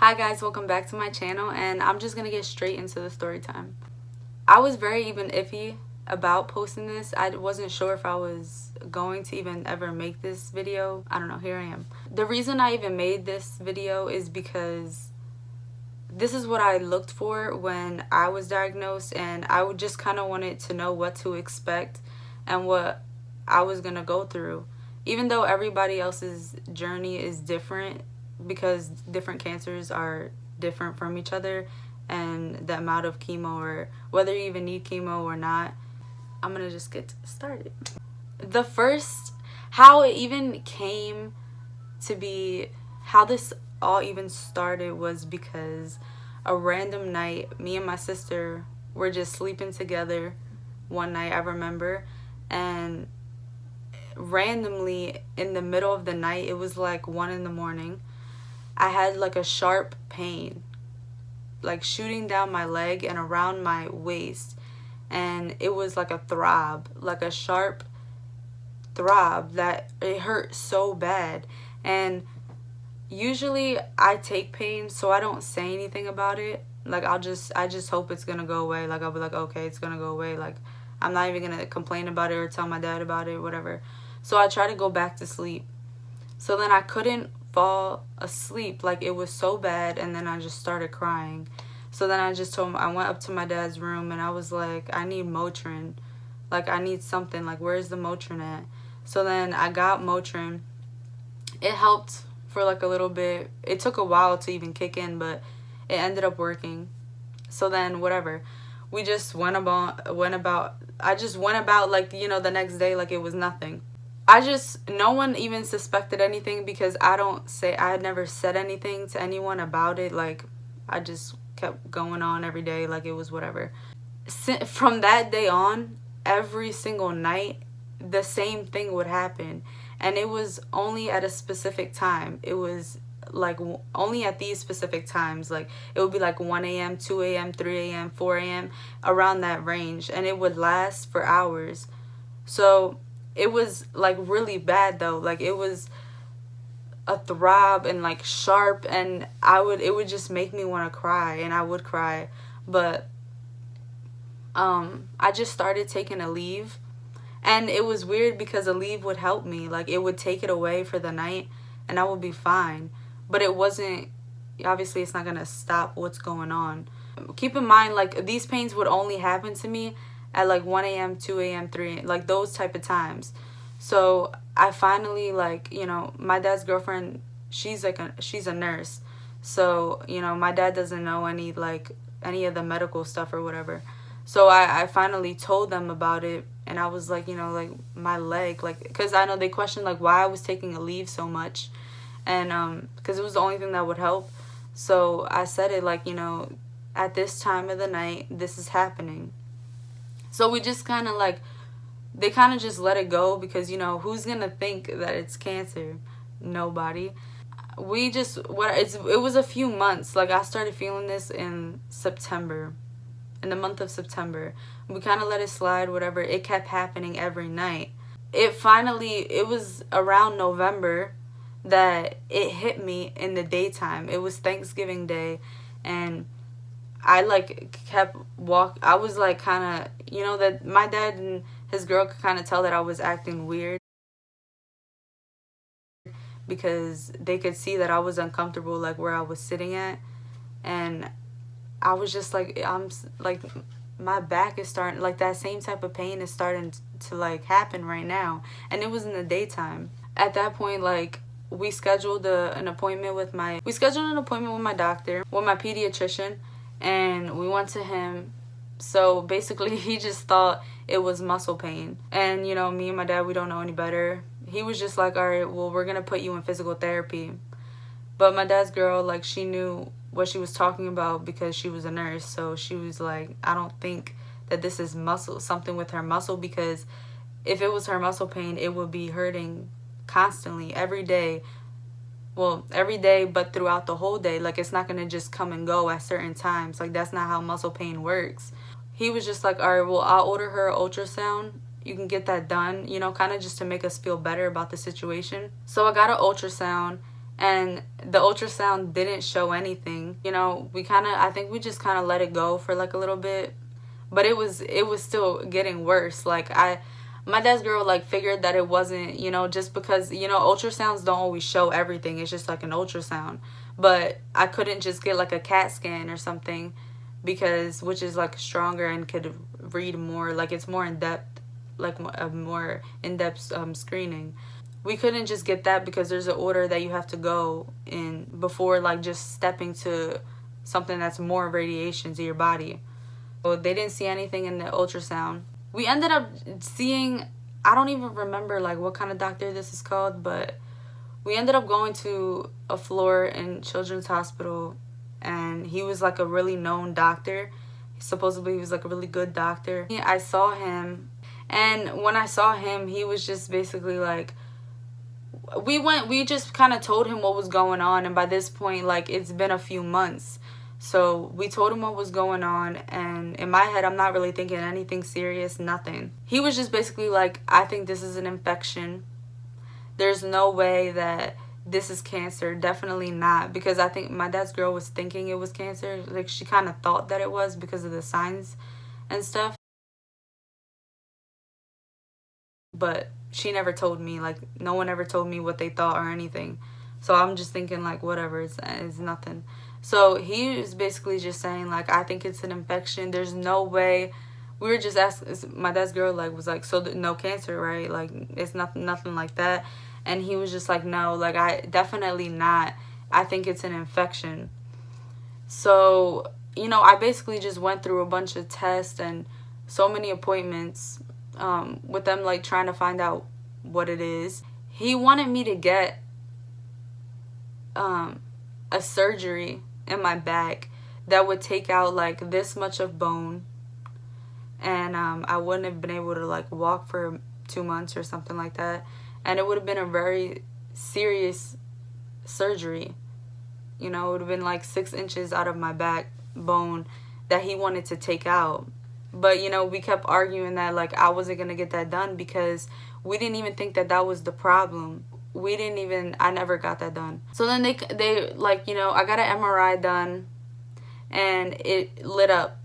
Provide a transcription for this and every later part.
Hi guys, welcome back to my channel, and I'm just gonna get straight into the story time. I was very even iffy about posting this. I wasn't sure if I was going to even ever make this video. I don't know, here I am. The reason I even made this video is because this is what I looked for when I was diagnosed, and I would just kind of wanted to know what to expect and what I was gonna go through. Even though everybody else's journey is different, because different cancers are different from each other, and the amount of chemo, or whether you even need chemo or not, I'm gonna just get started. The first, how it even came to be, how this all even started was because a random night, me and my sister were just sleeping together one night, I remember, and randomly in the middle of the night, it was like 1 in the morning, I had like a sharp pain, like shooting down my leg and around my waist, and it was like a throb, like a sharp throb that it hurt so bad. And usually I take pain, so I don't say anything about it. Like I just hope it's gonna go away. Like I'll be like, okay, it's gonna go away. Like I'm not even gonna complain about it or tell my dad about it, whatever. So I try to go back to sleep. So then I couldn't fall asleep, like it was so bad, and then I just started crying. So then I just told him, I went up to my dad's room and I was like, I need Motrin. Like I need something, like where's the Motrin at? So then I got Motrin. It helped for like a little bit. It took a while to even kick in, but it ended up working. So then whatever. We just went about I just went about like, you know, the next day like it was nothing. No one even suspected anything because I had never said anything to anyone about it. Like, I just kept going on every day like it was whatever. From that day on, every single night, the same thing would happen. And it was only at a specific time. It was like only at these specific times. Like, it would be like 1 a.m., 2 a.m., 3 a.m., 4 a.m., around that range. And it would last for hours. So it was like really bad though. Like it was a throb and like sharp, and it would just make me want to cry, and I would cry. But I just started taking a leave, and it was weird because a leave would help me. Like it would take it away for the night and I would be fine. But it wasn't, obviously it's not gonna stop what's going on. Keep in mind, like these pains would only happen to me at like 1 a.m., 2 a.m., 3 a.m., like those type of times. So I finally, like, you know, my dad's girlfriend, she's a nurse. So, you know, my dad doesn't know any of the medical stuff or whatever. So I finally told them about it, and I was like, you know, like my leg, like, because I know they questioned like why I was taking a leave so much, and because it was the only thing that would help. So I said it like, you know, at this time of the night, this is happening. So we just kind of like, they kind of just let it go because, you know, who's going to think that it's cancer? Nobody. It was a few months. Like I started feeling this in September, in the month of September. We kind of let it slide, whatever. It kept happening every night. It was around November that it hit me in the daytime. It was Thanksgiving Day, and I like I was like kind of, you know, that my dad and his girl could kind of tell that I was acting weird because they could see that I was uncomfortable like where I was sitting at. And I was just like, I'm like, my back is starting, like that same type of pain is starting to like happen right now. And it was in the daytime. At that point, like, we scheduled an appointment with my doctor, with my pediatrician, and we went to him. So basically he just thought it was muscle pain. And, you know, me and my dad, we don't know any better. He was just like, all right, well, we're going to put you in physical therapy. But my dad's girl, like, she knew what she was talking about because she was a nurse. So she was like, I don't think that this is something with her muscle, because if it was her muscle pain, it would be hurting constantly every day. Well, every day, but throughout the whole day. Like, it's not going to just come and go at certain times. Like, that's not how muscle pain works. He was just like, all right, well, I'll order her an ultrasound. You can get that done, you know, kind of just to make us feel better about the situation. So I got an ultrasound, and the ultrasound didn't show anything. You know, I think we just kind of let it go for like a little bit, but it was still getting worse. Like my dad's girl like figured that it wasn't, you know, just because, you know, ultrasounds don't always show everything. It's just like an ultrasound. But I couldn't just get like a CAT scan or something, because which is like stronger and could read more, like it's more in depth, like a more in-depth screening. We couldn't just get that because there's an order that you have to go in before like just stepping to something that's more radiation to your body. So they didn't see anything in the ultrasound. We ended up seeing, I don't even remember like what kind of doctor this is called, but we ended up going to a floor in Children's Hospital, and he was like a really known doctor. Supposedly he was like a really good doctor. I saw him, and when I saw him, he was just basically like, we just kind of told him what was going on, and by this point, like, it's been a few months. So we told him what was going on, and in my head, I'm not really thinking anything serious, nothing. He was just basically like, I think this is an infection. There's no way that this is cancer. Definitely not, because I think my dad's girl was thinking it was cancer. Like, she kind of thought that it was because of the signs and stuff. But she never told me, like, no one ever told me what they thought or anything. So I'm just thinking, like, whatever, it's nothing. So he was basically just saying, like, I think it's an infection. There's no way. We were just asking, my dad's girl, like, was like, so no cancer, right? Like, it's nothing like that. And he was just like, no, like, I definitely not. I think it's an infection. So, you know, I basically just went through a bunch of tests and so many appointments with them, like, trying to find out what it is. He wanted me to get a surgery in my back that would take out like this much of bone, and I wouldn't have been able to like walk for 2 months or something like that, and it would have been a very serious surgery. You know, it would have been like 6 inches out of my backbone that he wanted to take out. But, you know, we kept arguing that like I wasn't going to get that done because we didn't even think that that was the problem. I never got that done. So then they like, you know, I got an MRI done, and it lit up.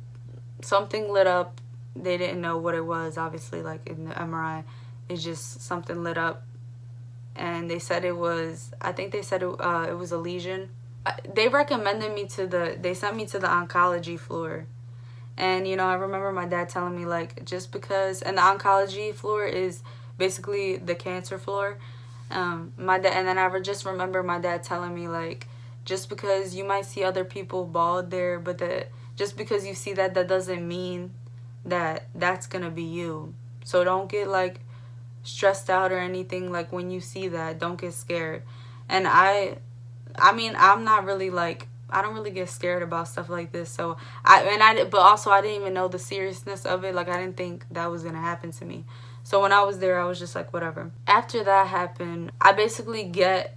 Something lit up. They didn't know what it was, obviously, like in the MRI. It's just something lit up. And they said it was, I think they said it was a lesion. They recommended me they sent me to the oncology floor. And, you know, I remember my dad telling me, like, just because, and the oncology floor is basically the cancer floor. My dad, and then I just remember my dad telling me, like, just because you might see other people bald there, but just because you see that doesn't mean that that's gonna be you. So don't get like stressed out or anything. Like, when you see that, don't get scared. And I mean, I'm not really like, I don't really get scared about stuff like this. So but also I didn't even know the seriousness of it. Like, I didn't think that was gonna happen to me. So when I was there, I was just like, whatever. After that happened, I basically get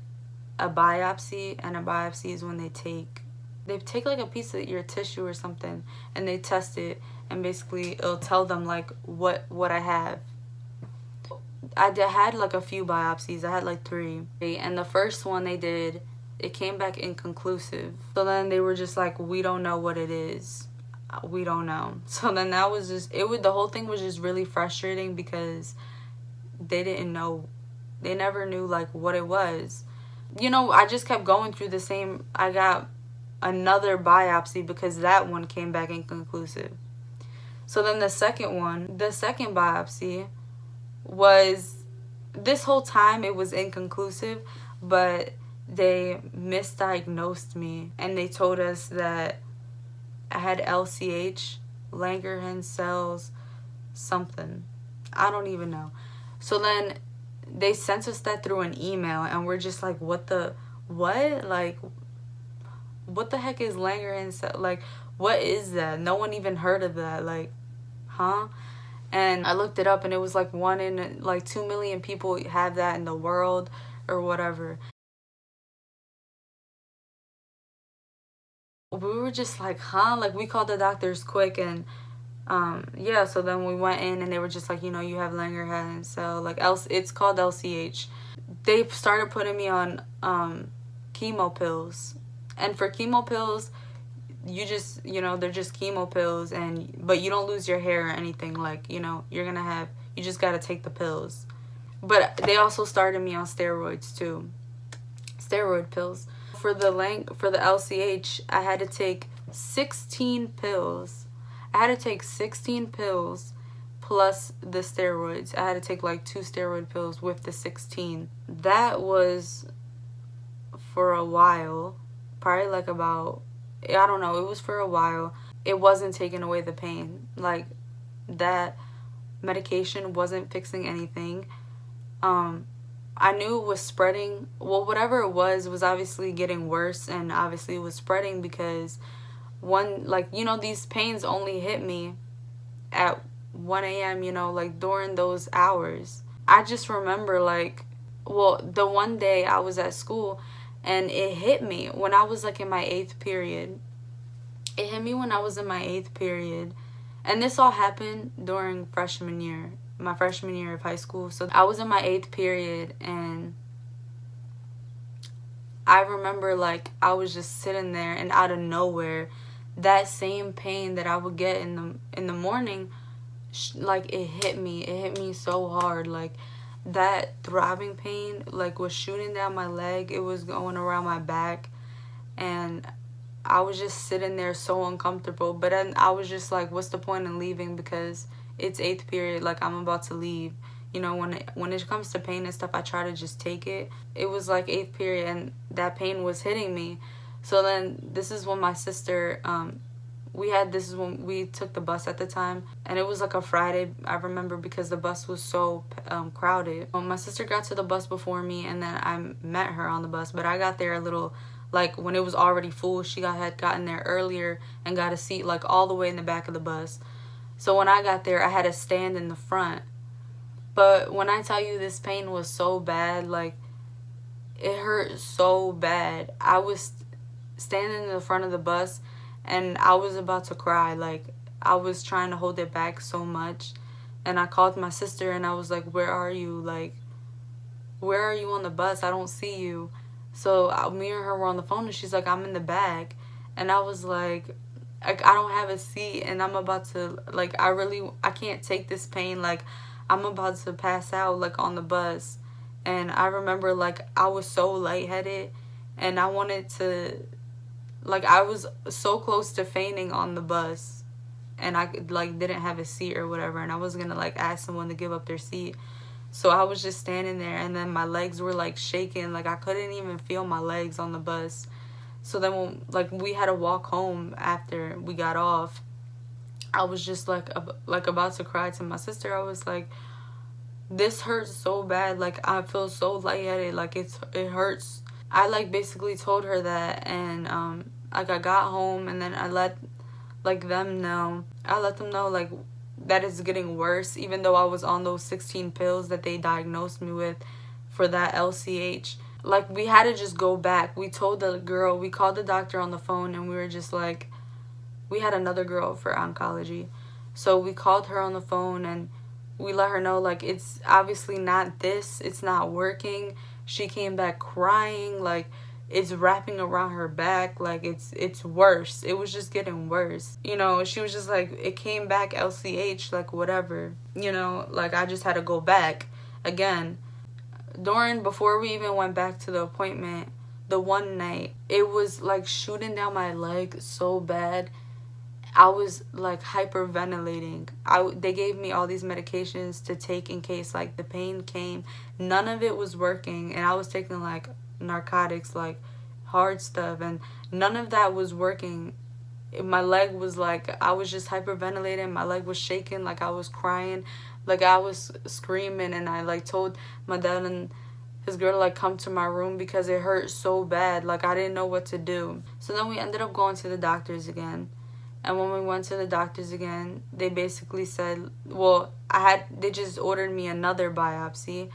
a biopsy, and a biopsy is when they take like a piece of your tissue or something, and they test it, and basically it'll tell them like what I have. I had like a few biopsies. I had like 3, and the first one they did, it came back inconclusive. So then they were just like, we don't know what it is. We don't know. So then that was just, the whole thing was just really frustrating because they didn't know. They never knew like what it was. You know, I just kept going through the same. I got another biopsy because that one came back inconclusive. So then the second biopsy was, this whole time it was inconclusive, but they misdiagnosed me, and they told us that I had LCH, Langerhans cells, something. I don't even know. So then they sent us that through an email, and we're just like, what? Like, what the heck is Langerhans cell? Like, what is that? No one even heard of that. Like, huh? And I looked it up, and it was like 1 in like 2 million people have that in the world or whatever. We were just like, huh? Like, we called the doctors quick, and yeah, so then we went in, and they were just like, you know, you have Langerhans cell, like it's called LCH. They started putting me on chemo pills. And for chemo pills, you just, they're just chemo pills, but you don't lose your hair or anything. Like, you just got to take the pills. But they also started me on steroids too. Steroid pills. For the LCH, I had to take 16 pills. I had to take 16 pills plus the steroids. I had to take like 2 steroid pills with the 16. That was for a while. Probably like about, I don't know, it was for a while. It wasn't taking away the pain. Like, that medication wasn't fixing anything. I knew it was spreading. Well, whatever it was obviously getting worse, and obviously it was spreading because these pains only hit me at 1 a.m., like during those hours. I just remember the one day I was at school and it hit me when I was like in my 8th period. It hit me when I was in my 8th period. And this all happened during my freshman year of high school. So I was in my 8th period, and I remember I was just sitting there, and out of nowhere, that same pain that I would get in the morning, it hit me so hard. Like, that throbbing pain was shooting down my leg. It was going around my back, and I was just sitting there so uncomfortable. But then I was just like, what's the point in leaving, because it's 8th period, I'm about to leave. When it comes to pain and stuff, I try to just take it. It was 8th period, and that pain was hitting me. So then this is when my sister, this is when we took the bus at the time, and it was a Friday, I remember, because the bus was so crowded. My sister got to the bus before me, and then I met her on the bus, but I got there a little, when it was already full. She had gotten there earlier and got a seat all the way in the back of the bus. So when I got there, I had to stand in the front. But when I tell you this pain was so bad, it hurt so bad. I was standing in the front of the bus, and I was about to cry. I was trying to hold it back so much. And I called my sister, and I was like, where are you? Where are you on the bus? I don't see you. So me and her were on the phone, and she's like, I'm in the back. And I was like, I don't have a seat, and I'm about to, I can't take this pain. I'm about to pass out, on the bus. And I remember, I was so lightheaded, and I wanted to, I was so close to fainting on the bus, and I, didn't have a seat or whatever, and I was gonna, ask someone to give up their seat. So I was just standing there, and then my legs were, shaking. I couldn't even feel my legs on the bus. So then when, we had to walk home after we got off, I was just, about to cry to my sister. I was like, this hurts so bad. I feel so lightheaded. It hurts. I, basically told her that, and, I got home, and then I let, them know. I let them know, that it's getting worse, even though I was on those 16 pills that they diagnosed me with for that LCH. We had to just go back. We told the girl, we called the doctor on the phone, and we were just we had another girl for oncology. So we called her on the phone, and we let her know, it's obviously not this. It's not working. She came back crying, it's wrapping around her back. It's worse. It was just getting worse. She was just it came back LCH, whatever. I just had to go back again. Before we even went back to the appointment, the one night, it was shooting down my leg so bad. I was hyperventilating. They gave me all these medications to take in case the pain came. None of it was working, and I was taking narcotics, hard stuff, and none of that was working. My leg was I was just hyperventilating. My leg was shaking, I was crying, I was screaming, and I told my dad and his girl to come to my room because it hurt so bad. I didn't know what to do. So then we ended up going to the doctors again. And when we went to the doctors again, they basically said, they just ordered me another biopsy.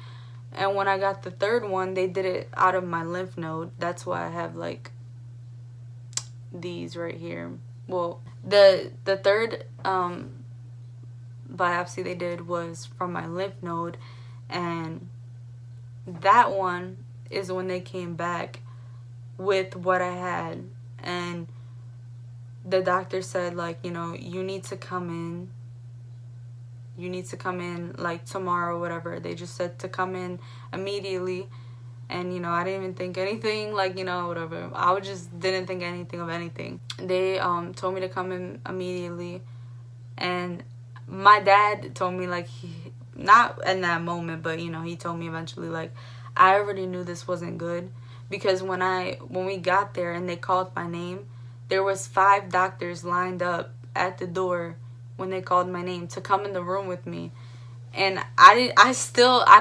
And when I got the third one, they did it out of my lymph node. That's why I have these right here. Well, the third biopsy they did was from my lymph node, and that one is when they came back with what I had. And the doctor said, like, you know, you need to come in. You need to come in, like, tomorrow, whatever. They just said to come in immediately. And, you know, I didn't even think anything, like, you know, whatever. I just didn't think anything of anything. They told me to come in immediately. And my dad told me, like, not in that moment, but, you know, he told me eventually, like, I already knew this wasn't good. Because when we got there and they called my name, there was 5 doctors lined up at the door when they called my name to come in the room with me. And I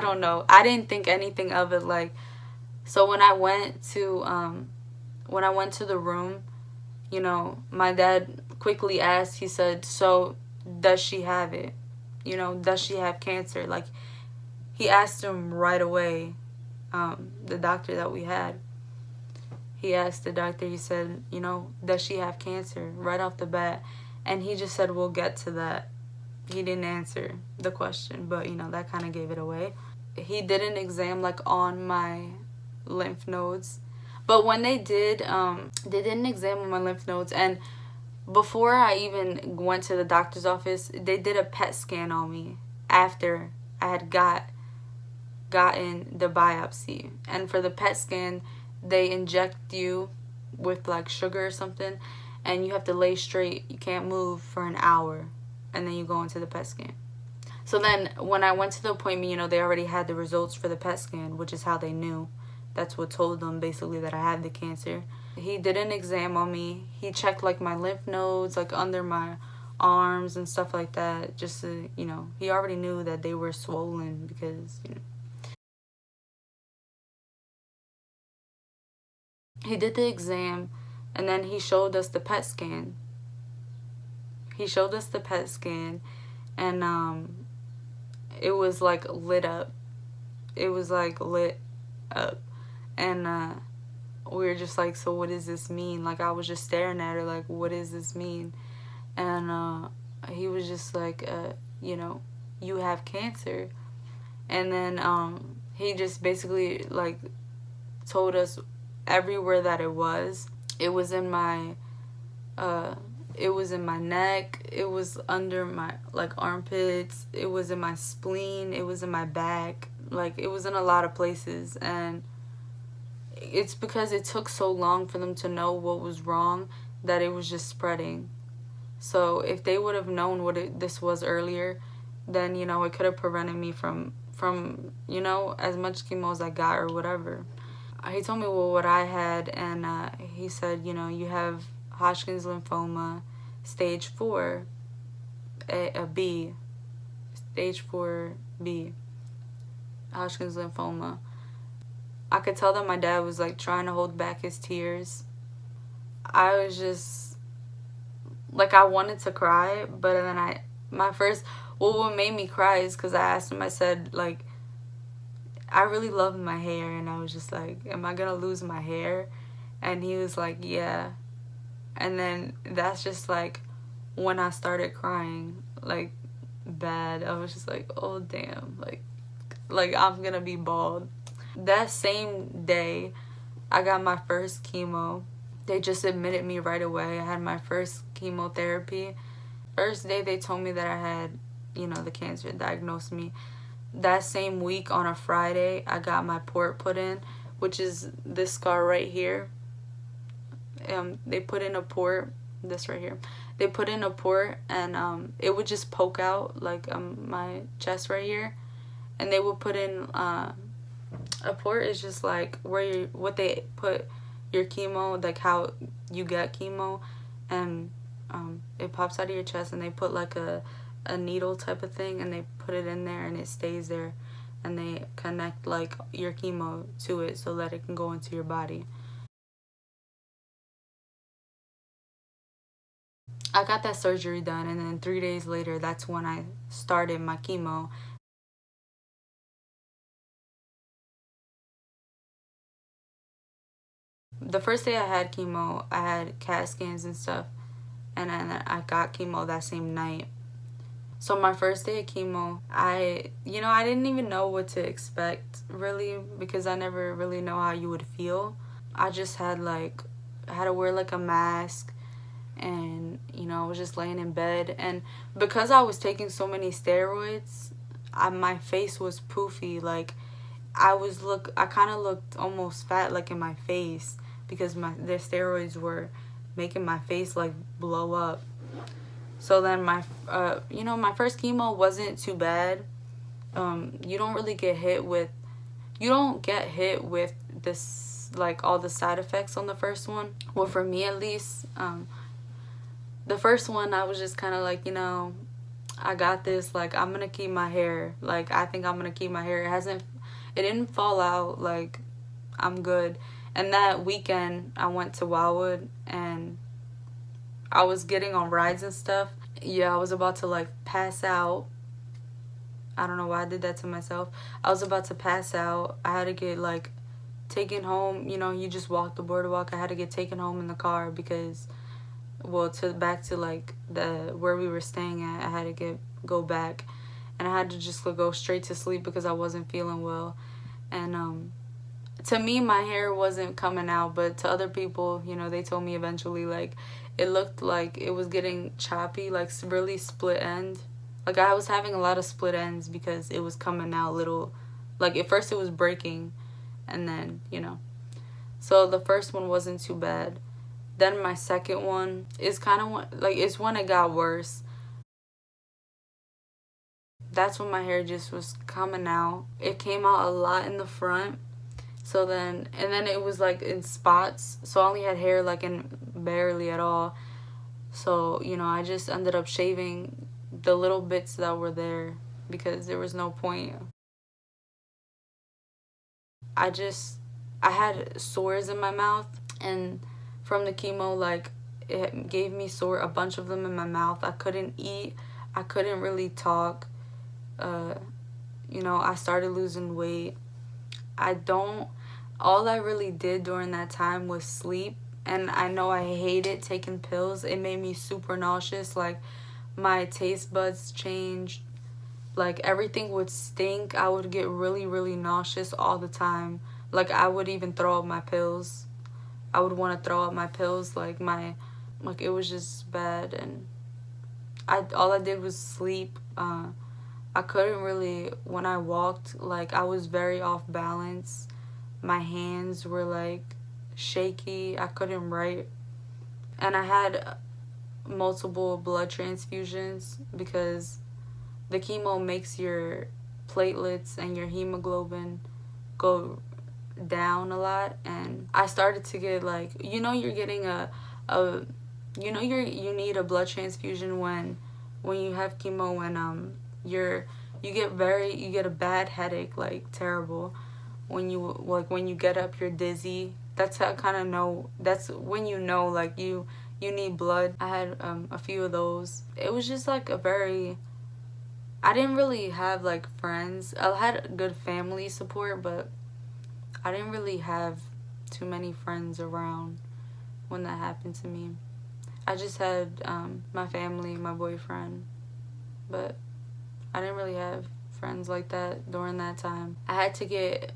don't know. I didn't think anything of it. Like, so when I went to the room, you know, my dad quickly asked, he said, so does she have it? You know, does she have cancer? Like, he asked him right away, the doctor that we had. He asked the doctor, he said, you know, does she have cancer? Right off the bat. And he just said, we'll get to that. He didn't answer the question, but, you know, that kind of gave it away. He did an exam, like, on my lymph nodes. But when they did an exam on my lymph nodes, and before I even went to the doctor's office, they did a PET scan on me after I had gotten the biopsy. And for the PET scan, they inject you with, like, sugar or something, and you have to lay straight. You can't move for an hour, and then you go into the PET scan. So then when I went to the appointment, you know, they already had the results for the PET scan, which is how they knew. That's what told them basically that I had the cancer. He did an exam on me. He checked, like, my lymph nodes, like, under my arms and stuff like that. Just to, you know, he already knew that they were swollen because, you know. He did the exam, and then he showed us the PET scan. He showed us the PET scan, and it was, like, lit up. It was, like, lit up. And we were just like, so what does this mean? Like, I was just staring at her like, what does this mean? And he was just like, you know, you have cancer. And then he just basically, like, told us everywhere that it was. It was in my neck, it was under my, like, armpits, it was in my spleen, it was in my back, like, it was in a lot of places. And it's because it took so long for them to know what was wrong that it was just spreading. So if they would have known what this was earlier, then, you know, it could have prevented me from, you know, as much chemo as I got or whatever. He told me, well, what I had, and he said, you know, you have Hodgkin's lymphoma, stage 4, a B, stage 4B, Hodgkin's lymphoma. I could tell that my dad was, like, trying to hold back his tears. I was just, like, I wanted to cry, but then what made me cry is because I asked him, I said, like, I really love my hair, and I was just like, am I gonna lose my hair? And he was like, yeah. And then that's just, like, when I started crying, like, bad. I was just like, oh, damn, like I'm gonna be bald. That same day, I got my first chemo. They just admitted me right away. I had my first chemotherapy. First day they told me that I had, you know, the cancer, diagnosed me. That same week on a Friday, I got my port put in, which is this scar right here. They put in a port, this right here. They put in a port, and it would just poke out, like, my chest right here. And they would put in, a port is just like where what they put your chemo, like how you get chemo, and it pops out of your chest, and they put, like, a needle type of thing, and they put it in there, and it stays there, and they connect, like, your chemo to it so that it can go into your body. I got that surgery done, and then 3 days later, that's when I started my chemo. The first day I had chemo, I had CAT scans and stuff, and then I got chemo that same night. So my first day of chemo, I didn't even know what to expect, really, because I never really know how you would feel. I just had like, I had to wear like a mask, and I was just laying in bed, and because I was taking so many steroids, my face was poofy. Like, I kind of looked almost fat, like in my face, because the steroids were making my face like blow up. So then my first chemo wasn't too bad. You don't really get hit with, you don't get hit with this, like, all the side effects on the first one. Well, for me at least, the first one I was just kind of like, I got this. Like, I'm gonna keep my hair. Like, I think I'm gonna keep my hair. It didn't fall out. Like, I'm good. And that weekend, I went to Wildwood, and I was getting on rides and stuff. Yeah, I was about to like pass out. I don't know why I did that to myself. I was about to pass out. I had to get like taken home. You just walk the boardwalk. I had to get taken home in the car because, well, to back to like the where we were staying at. I had to go back, and I had to just go straight to sleep because I wasn't feeling well. And to me, my hair wasn't coming out, but to other people, they told me eventually, like, it looked like it was getting choppy, like really split end. Like, I was having a lot of split ends because it was coming out little, like, at first it was breaking, and then, So the first one wasn't too bad. Then my second one is kind of like, it's when it got worse. That's when my hair just was coming out. It came out a lot in the front. So then, and then it was like in spots. So I only had hair like in barely at all. So, I just ended up shaving the little bits that were there because there was no point. I had sores in my mouth, and from the chemo, like, it gave me a bunch of them in my mouth. I couldn't eat. I couldn't really talk. Uh, I started losing weight. All I really did during that time was sleep. And I know I hated taking pills. It made me super nauseous. Like, my taste buds changed. Like, everything would stink. I would get really, really nauseous all the time. Like, I would even throw up my pills. I would want to throw up my pills. Like, it was just bad. And all I did was sleep. I couldn't really, when I walked, like, I was very off balance. My hands were like shaky. I couldn't write. And I had multiple blood transfusions because the chemo makes your platelets and your hemoglobin go down a lot. And I started to get like, you're getting you need a blood transfusion when you have chemo, and you get a bad headache, like terrible. When you get up, you're dizzy. That's how I kind of know. That's when like you need blood. I had a few of those. It was just like I didn't really have like friends. I had good family support, but I didn't really have too many friends around when that happened to me. I just had my family, my boyfriend, but I didn't really have friends like that during that time. I had to get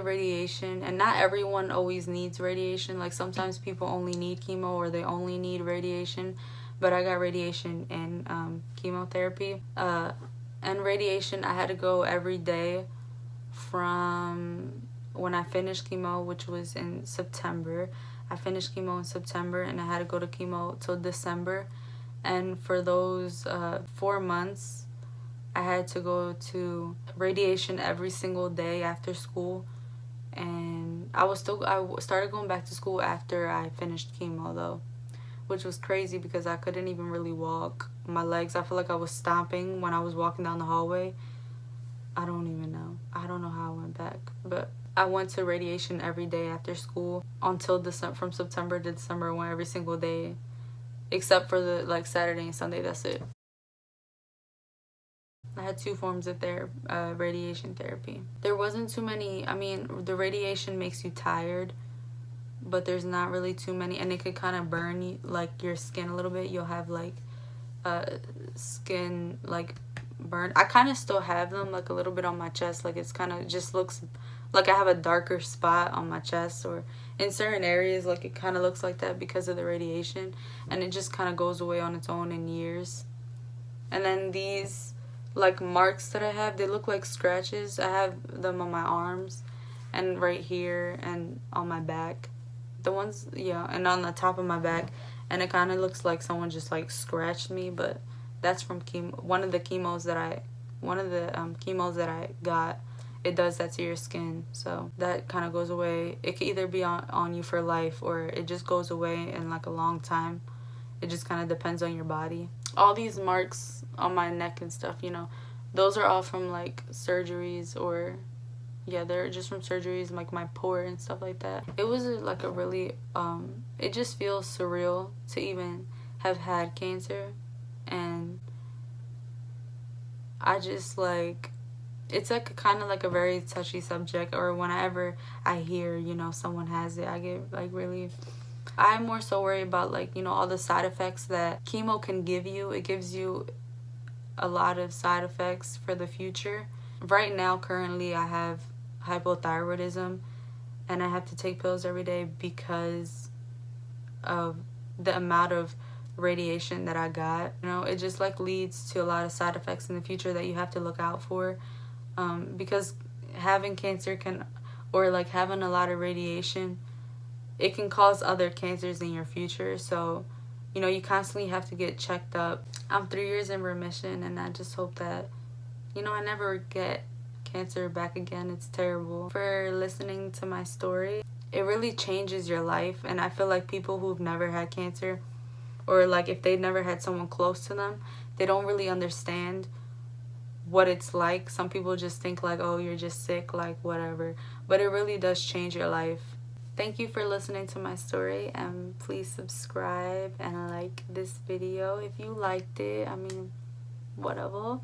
radiation, and not everyone always needs radiation. Like, sometimes people only need chemo or they only need radiation, but I got radiation and chemotherapy. And radiation, I had to go every day from when I finished chemo, which was in September. I finished chemo in September, and I had to go to chemo till December. And for those 4 months, I had to go to radiation every single day after school. And I started going back to school after I finished chemo, though, which was crazy because I couldn't even really walk. My legs, I feel like I was stomping when I was walking down the hallway. I don't even know. I don't know how I went back. But I went to radiation every day after school until December. From September to December, I went every single day, except for the like Saturday and Sunday. That's it. I had 2 forms of radiation therapy. There wasn't too many. I mean, the radiation makes you tired, but there's not really too many, and it could kind of burn you, like your skin a little bit. You'll have like skin like burn. I kind of still have them like a little bit on my chest. Like, it's kind of just looks like I have a darker spot on my chest, or in certain areas, like it kind of looks like that because of the radiation, and it just kind of goes away on its own in years. And then these like marks that I have, they look like scratches. I have them on my arms and right here and on my back. The ones, yeah, and on the top of my back, and it kind of looks like someone just like scratched me, but that's from chemo. One of the chemos that I got, it does that to your skin, so that kind of goes away. It can either be on you for life, or it just goes away in like a long time. It just kind of depends on your body. All these marks on my neck and stuff, you know, those are all from like surgeries, or yeah, they're just from surgeries, like my port and stuff like that. It was like a really it just feels surreal to even have had cancer. And I just like, it's like kind of like a very touchy subject, or whenever I hear, you know, someone has it, I get like really, I'm more so worried about like, you know, all the side effects that chemo can give you. It gives you a lot of side effects for the future. Right now, currently, I have hypothyroidism, and I have to take pills every day because of the amount of radiation that I got. You know, it just like leads to a lot of side effects in the future that you have to look out for, because having cancer can, or like having a lot of radiation, it can cause other cancers in your future. So, you know, you constantly have to get checked up. I'm 3 years in remission, and I just hope that, you know, I never get cancer back again. It's terrible. For listening to my story, it really changes your life. And I feel like people who've never had cancer, or like if they've never had someone close to them, they don't really understand what it's like. Some people just think like, oh, you're just sick, like whatever. But it really does change your life. Thank you for listening to my story, and please subscribe and like this video if you liked it. I mean, whatever.